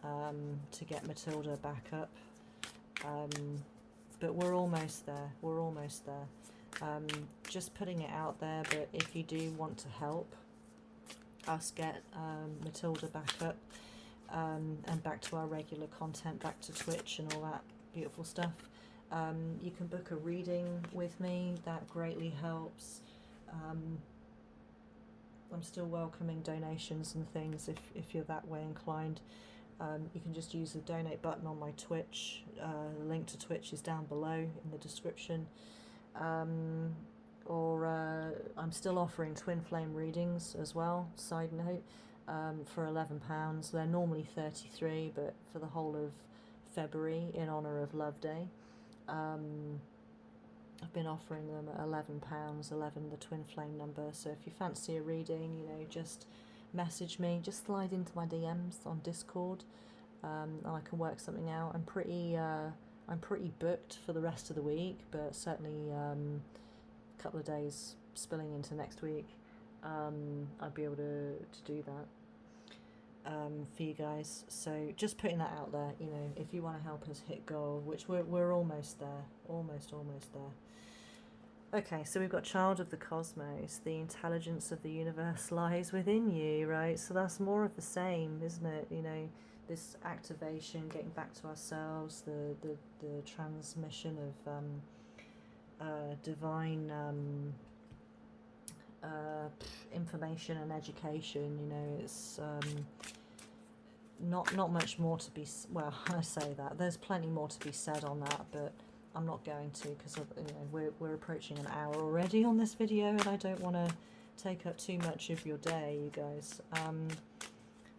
to get Matilda back up, but we're almost there. Just putting it out there, but if you do want to help us get Matilda back up and back to our regular content, back to Twitch and all that beautiful stuff, you can book a reading with me. That greatly helps. I'm still welcoming donations and things if you're that way inclined. You can just use the donate button on my Twitch. The link to Twitch is down below in the description. Or I'm still offering twin flame readings as well, side note, for £11. They're normally $33, but for the whole of February in honour of Love Day, I've been offering them at £11, 11 the twin flame number. So if you fancy a reading, you know, just message me, just slide into my DMs on Discord, and I can work something out. I'm pretty booked for the rest of the week, but certainly a couple of days spilling into next week, I'd be able to do that for you guys. So just putting that out there, you know, if you want to help us hit goal, which we're almost there, almost there. Okay, so we've got Child of the Cosmos. The intelligence of the universe lies within you, right? So that's more of the same, isn't it? You know, this activation, getting back to ourselves, the transmission of divine information and education. You know, it's not much more to be. Well, I say that there's plenty more to be said on that, but I'm not going to, because you know, we're approaching an hour already on this video, and I don't want to take up too much of your day, you guys.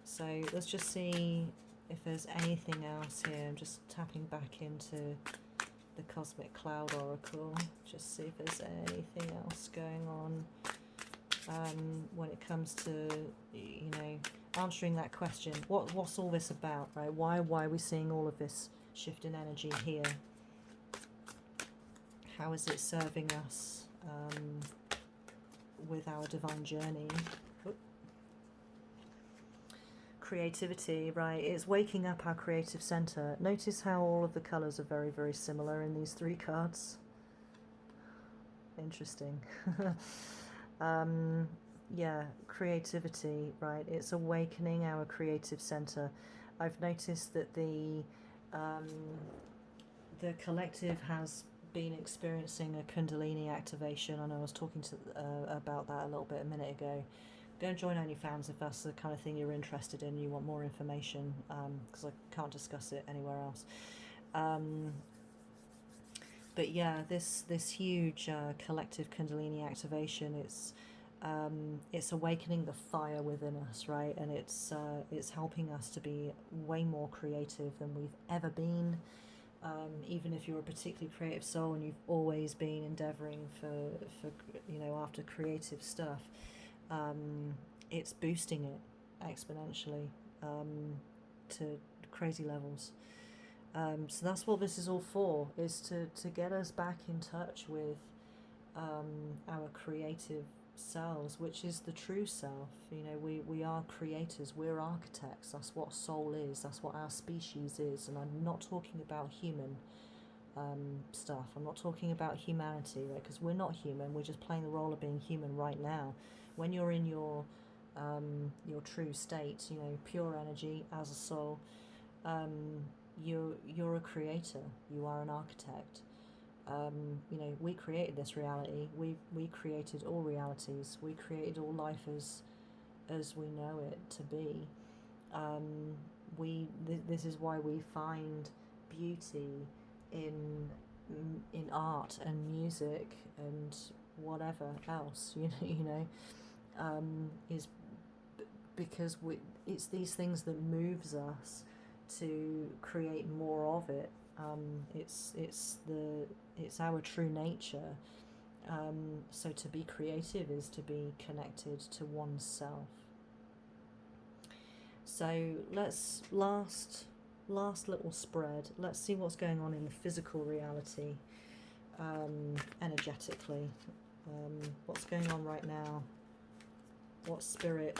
So let's just see if there's anything else here. I'm just tapping back into the Cosmic Cloud Oracle, just see if there's anything else going on when it comes to, you know, answering that question. What's all this about, right? Why are we seeing all of this shift in energy here? How is it serving us with our divine journey? Oop. Creativity, right? It's waking up our creative center. Notice how all of the colors are very, very similar in these three cards. Interesting. Yeah, creativity, right? It's awakening our creative center. I've noticed that the collective has been experiencing a Kundalini activation. I know I was talking to about that a little bit a minute ago. Go and join OnlyFans if that's the kind of thing you're interested in, you want more information, because I can't discuss it anywhere else. But yeah, this huge collective Kundalini activation, it's awakening the fire within us, right? And it's helping us to be way more creative than we've ever been. Even if you're a particularly creative soul and you've always been endeavoring for after creative stuff, it's boosting it exponentially to crazy levels. So that's what this is all for, is to get us back in touch with our creative selves, which is the true self. We are creators, we're architects. That's what soul is, that's what our species is. And I'm not talking about human stuff. I'm not talking about humanity, right? Because we're not human, we're just playing the role of being human right now. When you're in your true state, pure energy as a soul, you're a creator, you are an architect. We created this reality. We created all realities. We created all life as we know it to be. This is why we find beauty in art and music and whatever else. Is because it's these things that moves us to create more of it. It's our true nature. So to be creative is to be connected to oneself. So let's last little spread. Let's see what's going on in the physical reality, energetically. What's going on right now? What's spirit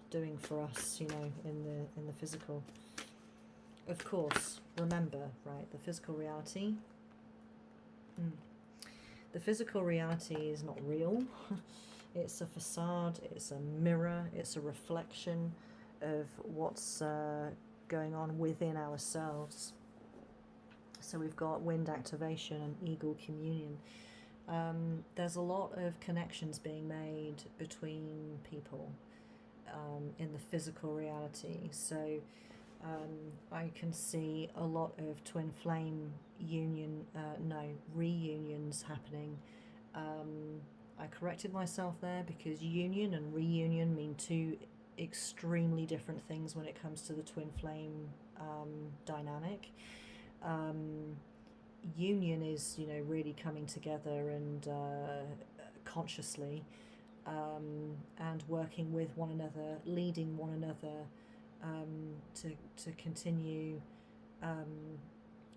doing for us? In the physical. Of course, remember, right, the physical reality. The physical reality is not real. It's a facade, it's a mirror, it's a reflection of what's going on within ourselves. So we've got wind activation and eagle communion. There's a lot of connections being made between people in the physical reality. So I can see a lot of twin flame reunions happening. I corrected myself there, because union and reunion mean two extremely different things when it comes to the twin flame dynamic. Union is, really coming together and consciously and working with one another, leading one another, to continue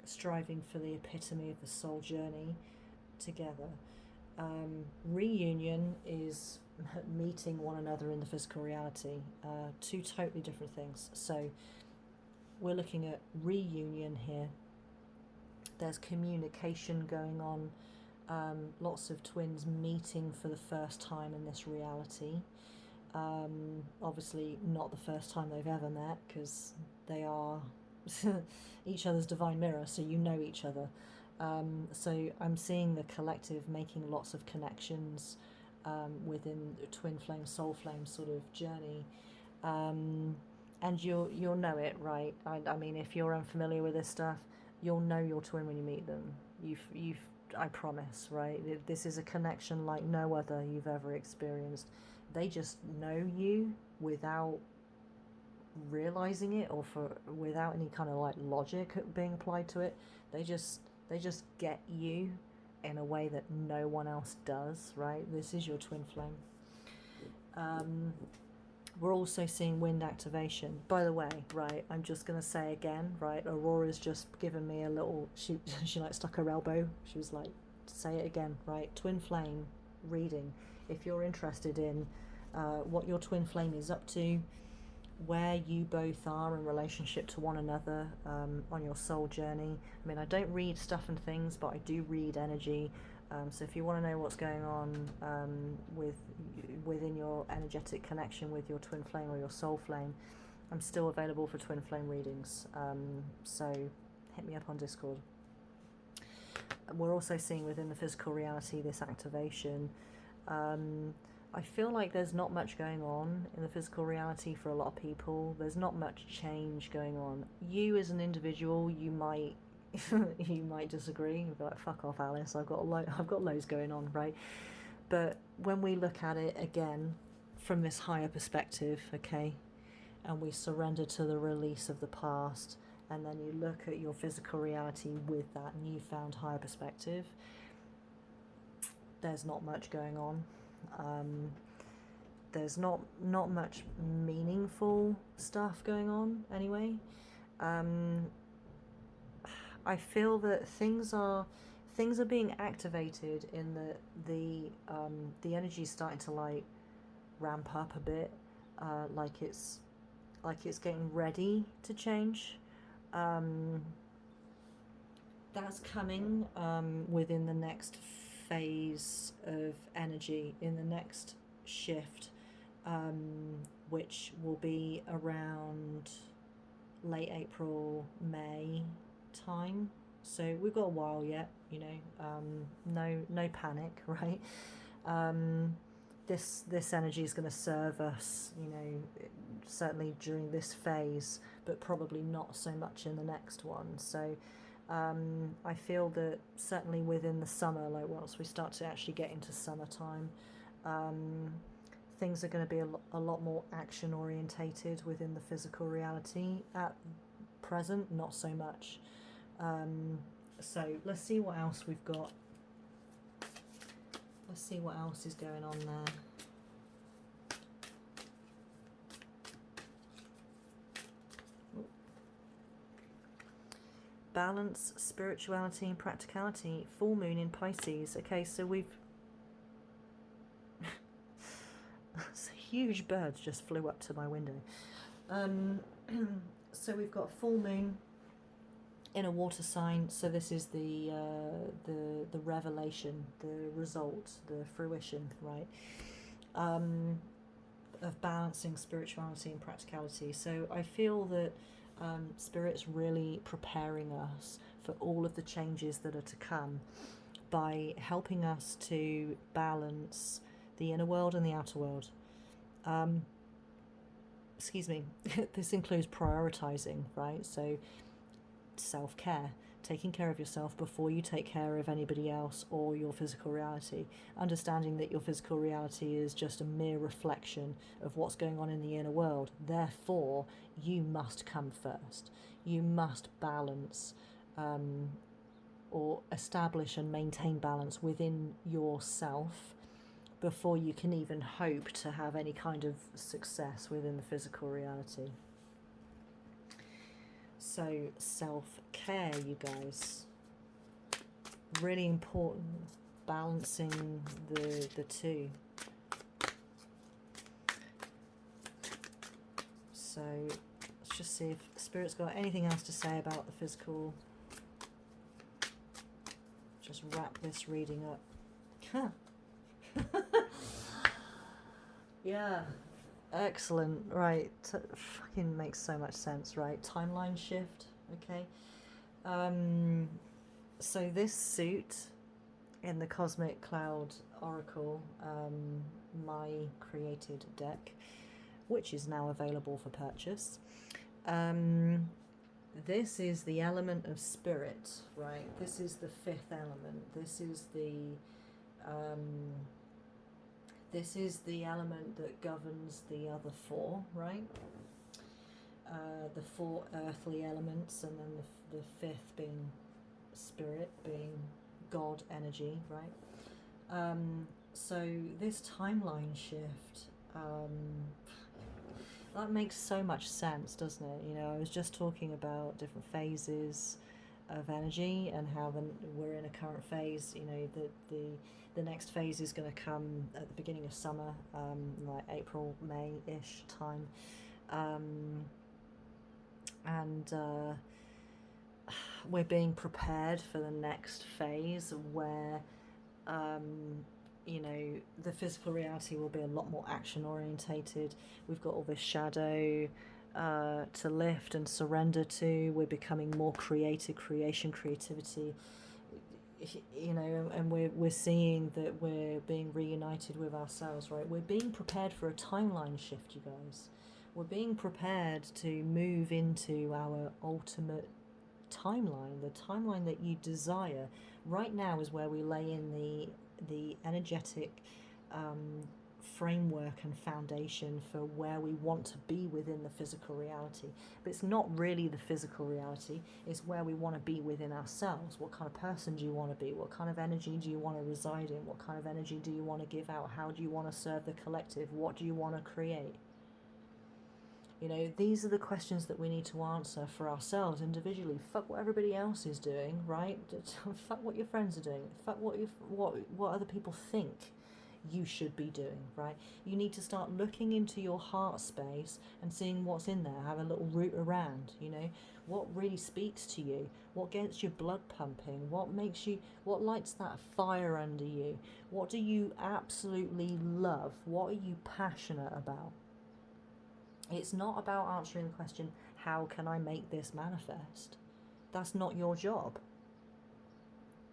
striving for the epitome of the soul journey together. Reunion is meeting one another in the physical reality. Two totally different things. So we're looking at reunion here. There's communication going on. Lots of twins meeting for the first time in this reality. Obviously not the first time they've ever met, because they are each other's divine mirror, so each other. So I'm seeing the collective making lots of connections within the twin flame, soul flame sort of journey. And you'll know it, right? I mean, if you're unfamiliar with this stuff, you'll know your twin when you meet them. I promise, right? This is a connection like no other you've ever experienced. They just know you without realizing it, or without any kind of like logic being applied to it. They just get you in a way that no one else does, right? This is your twin flame. We're also seeing wind activation. By the way, right, I'm just going to say again, right, Aurora's just given me a little, she like stuck her elbow. She was like, say it again, right? Twin flame reading. If you're interested in what your twin flame is up to, where you both are in relationship to one another on your soul journey. I mean, I don't read stuff and things, but I do read energy. So if you want to know what's going on within your energetic connection with your twin flame or your soul flame, I'm still available for twin flame readings. So hit me up on Discord. We're also seeing within the physical reality this activation. I feel like there's not much going on in the physical reality for a lot of people. There's not much change going on. You as an individual, you might you might disagree. You'll be like, fuck off, Alice, I've got loads going on, right? But when we look at it again from this higher perspective, okay, and we surrender to the release of the past and then you look at your physical reality with that newfound higher perspective, there's not much going on. There's not much meaningful stuff going on anyway. I feel that things are being activated in the energy is starting to like ramp up a bit, like it's getting ready to change. That's coming within the next phase of energy, in the next shift, which will be around late April, May time. So we've got a while yet, you know. No panic, right? This energy is going to serve us, you know, certainly during this phase, but probably not so much in the next one. So I feel that certainly within the summer, like once we start to actually get into summertime, things are going to be a lot more action orientated within the physical reality. At present, not so much. So let's see what else we've got. Let's see what else is going on there. Balance, spirituality and practicality. Full moon in Pisces. Okay, so we've... huge birds just flew up to my window. So we've got full moon in a water sign. So this is the revelation, the result, the fruition, right? Of balancing spirituality and practicality. So I feel that Spirit's really preparing us for all of the changes that are to come by helping us to balance the inner world and the outer world. Excuse me. This includes prioritizing, right? So self-care, taking care of yourself before you take care of anybody else or your physical reality, understanding that your physical reality is just a mere reflection of what's going on in the inner world. Therefore, you must come first. You must balance or establish and maintain balance within yourself before you can even hope to have any kind of success within the physical reality. So self-care, you guys, really important, balancing the two. So let's just see if Spirit's got anything else to say about the physical. Just wrap this reading up. Yeah. Excellent. Right. Fucking makes so much sense, right? Timeline shift. Okay. So this suit in the Cosmic Cloud Oracle, my created deck, which is now available for purchase. This is the element of spirit, right? This is the fifth element. This is the element that governs the other four, right? The four earthly elements, and then the fifth being spirit, being God energy, right? So this timeline shift, that makes so much sense, doesn't it? You know, I was just talking about different phases of energy and how we're in a current phase. You know, the next phase is going to come at the beginning of summer, like April, May-ish time. And we're being prepared for the next phase where, you know, the physical reality will be a lot more action orientated. We've got all this shadow to lift and surrender to. We're becoming more creativity, you know, and we're seeing that we're being reunited with ourselves, right? We're being prepared for a timeline shift, you guys. We're being prepared to move into our ultimate timeline, the timeline that you desire. Right now is where we lay in the energetic framework and foundation for where we want to be within the physical reality. But it's not really the physical reality, it's where we want to be within ourselves. What kind of person do you want to be? What kind of energy do you want to reside in? What kind of energy do you want to give out? How do you want to serve the collective? What do you want to create? You know, these are the questions that we need to answer for ourselves individually. Fuck what everybody else is doing, right? Fuck what your friends are doing. Fuck what other people think you should be doing, right? You need to start looking into your heart space and seeing what's in there. Have a little root around, you know, what really speaks to you, what gets your blood pumping, what lights that fire under you, what do you absolutely love, what are you passionate about? It's not about answering the question, how can I make this manifest? That's not your job.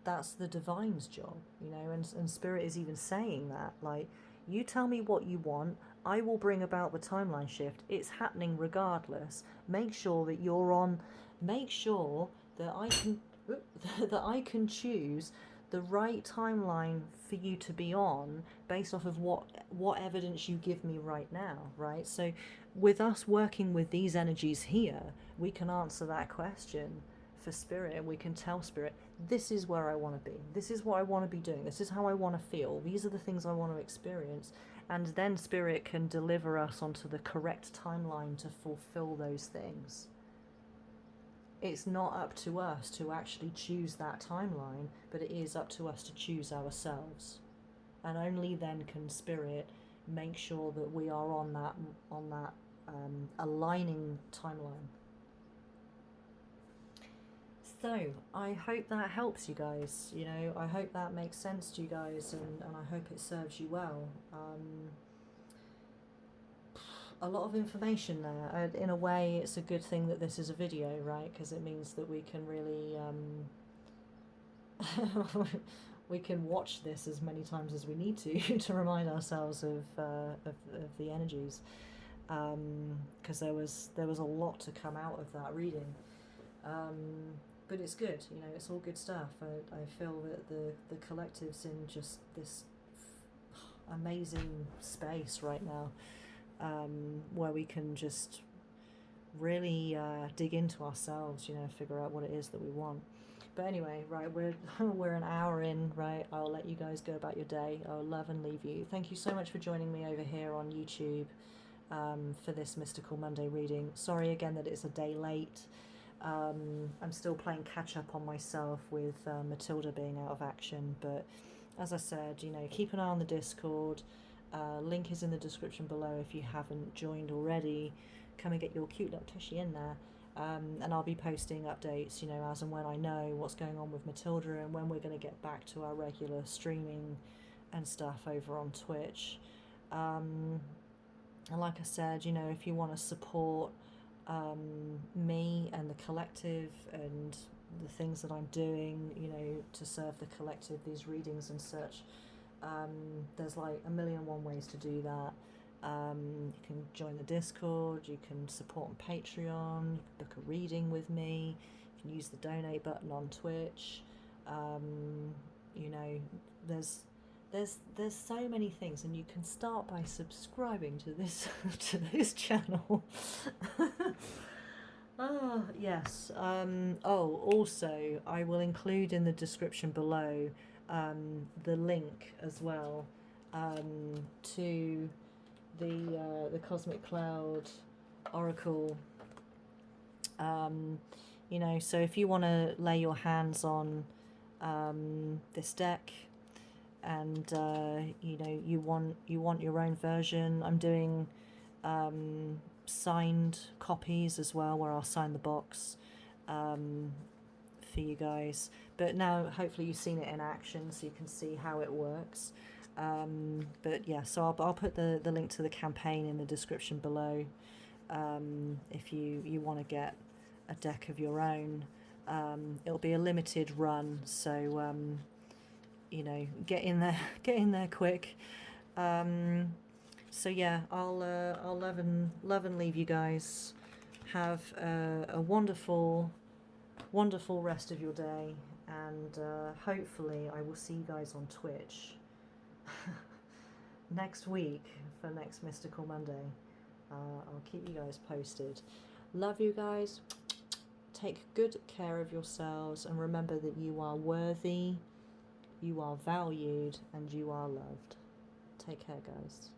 That's the divine's job, you know, and Spirit is even saying that, like, you tell me what you want, I will bring about the timeline shift. It's happening regardless. Make sure that you're on, make sure that I can choose the right timeline for you to be on based off of what evidence you give me right now, right? So with us working with these energies here, we can answer that question for Spirit, and we can tell Spirit, this is where I want to be, this is what I want to be doing, this is how I want to feel, these are the things I want to experience, and then Spirit can deliver us onto the correct timeline to fulfill those things. It's not up to us to actually choose that timeline, but it is up to us to choose ourselves. And only then can Spirit make sure that we are on that aligning timeline. So I hope that helps you guys. You know, I hope that makes sense to you guys, and I hope it serves you well. A lot of information there. In a way, it's a good thing that this is a video, right? Because it means that we can really we can watch this as many times as we need to remind ourselves of the energies. Because there was a lot to come out of that reading. But it's good, you know, it's all good stuff. I feel that the collective's in just this amazing space right now. Where we can just really dig into ourselves, you know, figure out what it is that we want. But anyway, right, we're an hour in, right? I'll let you guys go about your day. I'll love and leave you. Thank you so much for joining me over here on YouTube for this Mystical Monday reading. Sorry again that it's a day late. I'm still playing catch up on myself with Matilda being out of action, but as I said, you know, keep an eye on the Discord. Link is in the description below if you haven't joined already. Come and get your cute little tushy in there. And I'll be posting updates, you know, as and when I know what's going on with Matilda and when we're going to get back to our regular streaming and stuff over on Twitch. And like I said, you know, if you want to support me and the collective and the things that I'm doing, you know, to serve the collective, these readings and such, there's like 1,000,001 ways to do that. You can join the Discord, you can support on Patreon, book a reading with me, you can use the donate button on Twitch. You know, there's so many things, and you can start by subscribing to this to this channel. Ah, yes. Also, I will include in the description below the link as well to the Cosmic Cloud Oracle. You know, so if you want to lay your hands on this deck, and you know, you want your own version, I'm doing signed copies as well, where I'll sign the box for you guys. But now hopefully you've seen it in action, so you can see how it works. But yeah, so I'll put the link to the campaign in the description below if you want to get a deck of your own. It'll be a limited run, so you know, get in there quick. So yeah, I'll love and leave you guys. Have a wonderful rest of your day, and hopefully I will see you guys on Twitch next week for next Mystical Monday. I'll keep you guys posted. Love you guys. Take good care of yourselves, and remember that you are worthy, you are valued, and you are loved. Take care, guys.